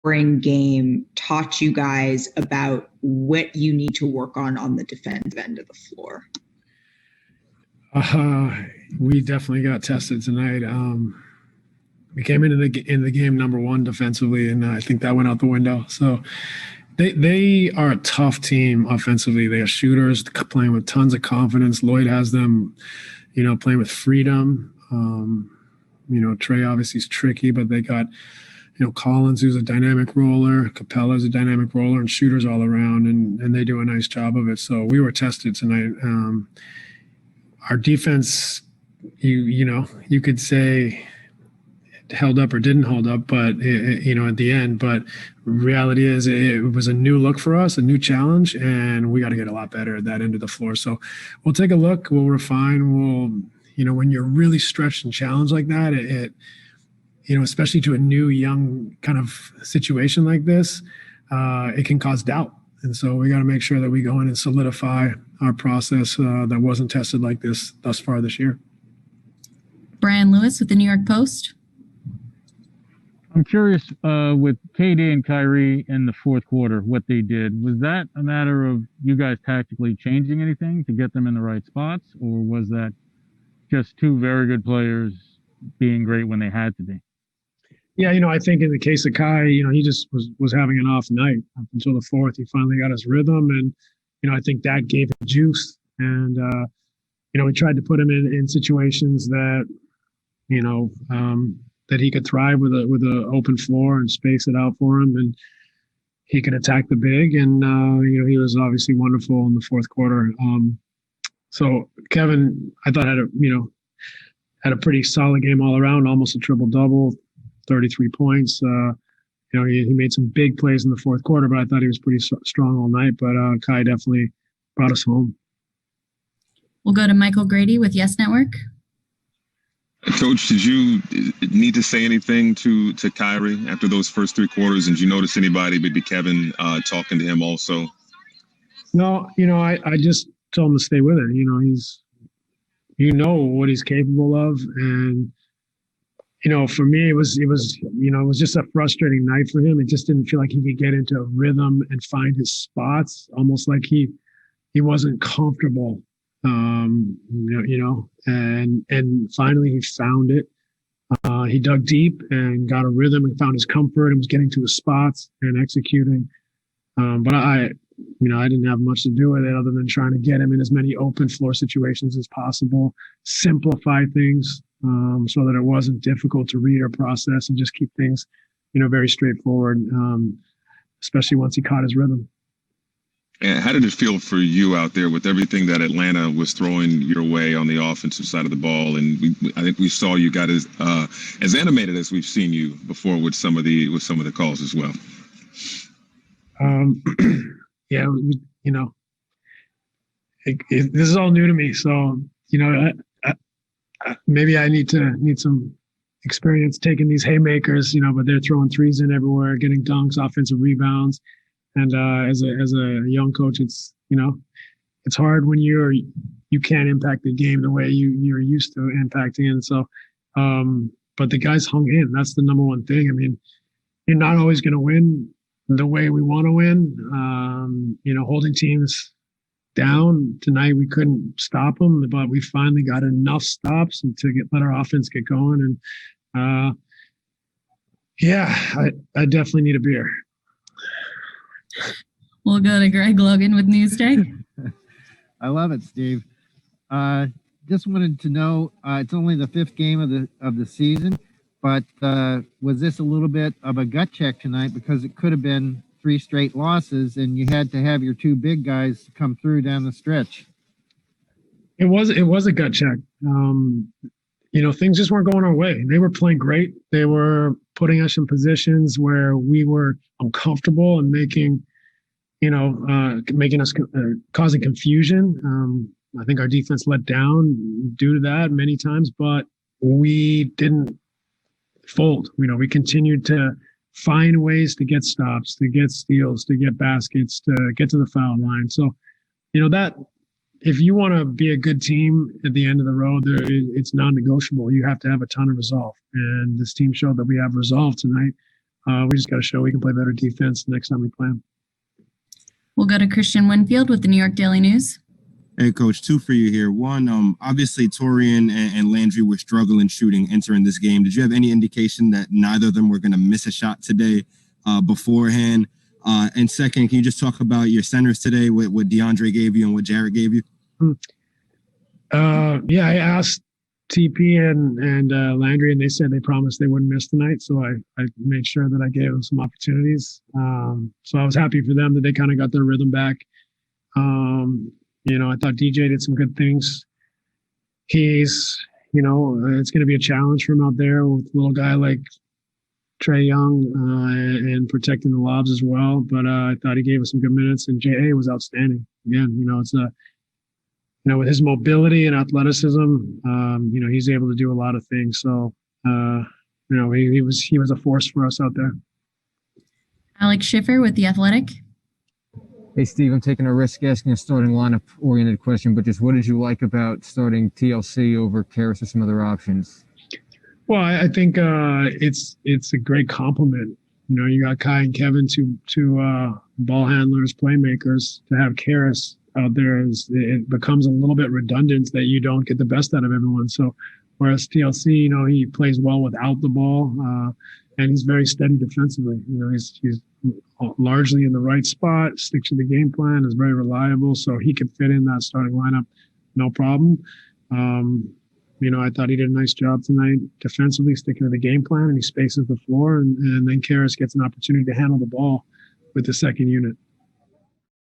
scoring game taught you guys about what you need to work on the defensive end of the floor? We definitely got tested tonight. We came into the game number one defensively, and I think that went out the window. So they are a tough team offensively. They are shooters playing with tons of confidence. Lloyd has them, playing with freedom. Trey obviously is tricky, but they got, Collins, who's a dynamic roller, Capella's a dynamic roller, and shooters all around, and they do a nice job of it. So we were tested tonight. Our defense, you could say held up or didn't hold up, but at the end. But reality is, it was a new look for us, a new challenge, and we got to get a lot better at that end of the floor. So we'll take a look, we'll refine, when you're really stretched and challenged like that, it especially to a new young kind of situation like this, it can cause doubt. And so we got to make sure that we go in and solidify our process that wasn't tested like this thus far this year. Brian Lewis with the New York Post. I'm curious with KD and Kyrie in the fourth quarter, what they did. Was that a matter of you guys tactically changing anything to get them in the right spots, or was that just two very good players being great when they had to be? Yeah, I think in the case of Kai, he just was having an off night up until the fourth. He finally got his rhythm, and I think that gave him juice. And we tried to put him in situations that that he could thrive with a open floor and space it out for him, and he could attack the big. And he was obviously wonderful in the fourth quarter. So Kevin, I thought had a pretty solid game all around, almost a triple double, 33 points. He made some big plays in the fourth quarter, but I thought he was pretty strong all night. But Kai definitely brought us home. We'll go to Michael Grady with Yes Network. Coach, did you need to say anything to Kyrie after those first three quarters? And did you notice anybody, maybe Kevin, talking to him also? No, I just told him to stay with it. He's, what he's capable of. And, for me, it was just a frustrating night for him. It just didn't feel like he could get into a rhythm and find his spots, almost like he wasn't comfortable. And finally he found it. He dug deep and got a rhythm and found his comfort and was getting to his spots and executing. But I didn't have much to do with it other than trying to get him in as many open floor situations as possible, simplify things so that it wasn't difficult to read or process, and just keep things, very straightforward, especially once he caught his rhythm. And how did it feel for you out there with everything that Atlanta was throwing your way on the offensive side of the ball? And I think we saw you got as animated as we've seen you before with some of the calls as well. Yeah, this is all new to me, so maybe I need some experience taking these haymakers, but they're throwing threes in everywhere, getting dunks, offensive rebounds. And as a young coach, it's hard when you can't impact the game the way you're used to impacting it. So, but the guys hung in. That's the number one thing. I mean, you're not always going to win the way we want to win. Holding teams down tonight, we couldn't stop them, but we finally got enough stops to let our offense get going. And I definitely need a beer. We'll go to Greg Logan with Newsday. I love it, Steve. Just wanted to know, it's only the fifth game of the season, but was this a little bit of a gut check tonight, because it could have been 3 straight losses and you had to have your 2 big guys come through down the stretch? It was a gut check. Things just weren't going our way. They were playing great. They were putting us in positions where we were uncomfortable and making us causing confusion. I think our defense let down due to that many times, but we didn't fold. We continued to find ways to get stops, to get steals, to get baskets, to get to the foul line. So, that if you want to be a good team at the end of the road, it's non-negotiable. You have to have a ton of resolve. And this team showed that we have resolve tonight. we just got to show we can play better defense next time we play them. We'll go to Christian Winfield with the New York Daily News. Hey, Coach, two for you here. One, obviously Torian and Landry were struggling shooting entering this game. Did you have any indication that neither of them were going to miss a shot today beforehand? And second, can you just talk about your centers today, what DeAndre gave you and what Jarrett gave you? Yeah, I asked TP and Landry, and they said they promised they wouldn't miss tonight. So I made sure that I gave them some opportunities. So I was happy for them that they kind of got their rhythm back. I thought DJ did some good things. He's, it's going to be a challenge for him out there with a little guy like Trae Young and protecting the lobs as well. But I thought he gave us some good minutes, and JA was outstanding. Again, it's with his mobility and athleticism, he's able to do a lot of things. So, he was a force for us out there. Alex Schiffer with The Athletic. Hey, Steve, I'm taking a risk asking a starting lineup-oriented question, but just what did you like about starting TLC over Karras or some other options? Well, I think it's a great compliment. You got Kai and Kevin, two ball handlers, playmakers. To have Karras out there, it becomes a little bit redundant that you don't get the best out of everyone. So, whereas TLC, he plays well without the ball, and he's very steady defensively. He's largely in the right spot, sticks to the game plan, is very reliable, so he could fit in that starting lineup, no problem. I thought he did a nice job tonight defensively, sticking to the game plan, and he spaces the floor, and then Karras gets an opportunity to handle the ball with the second unit.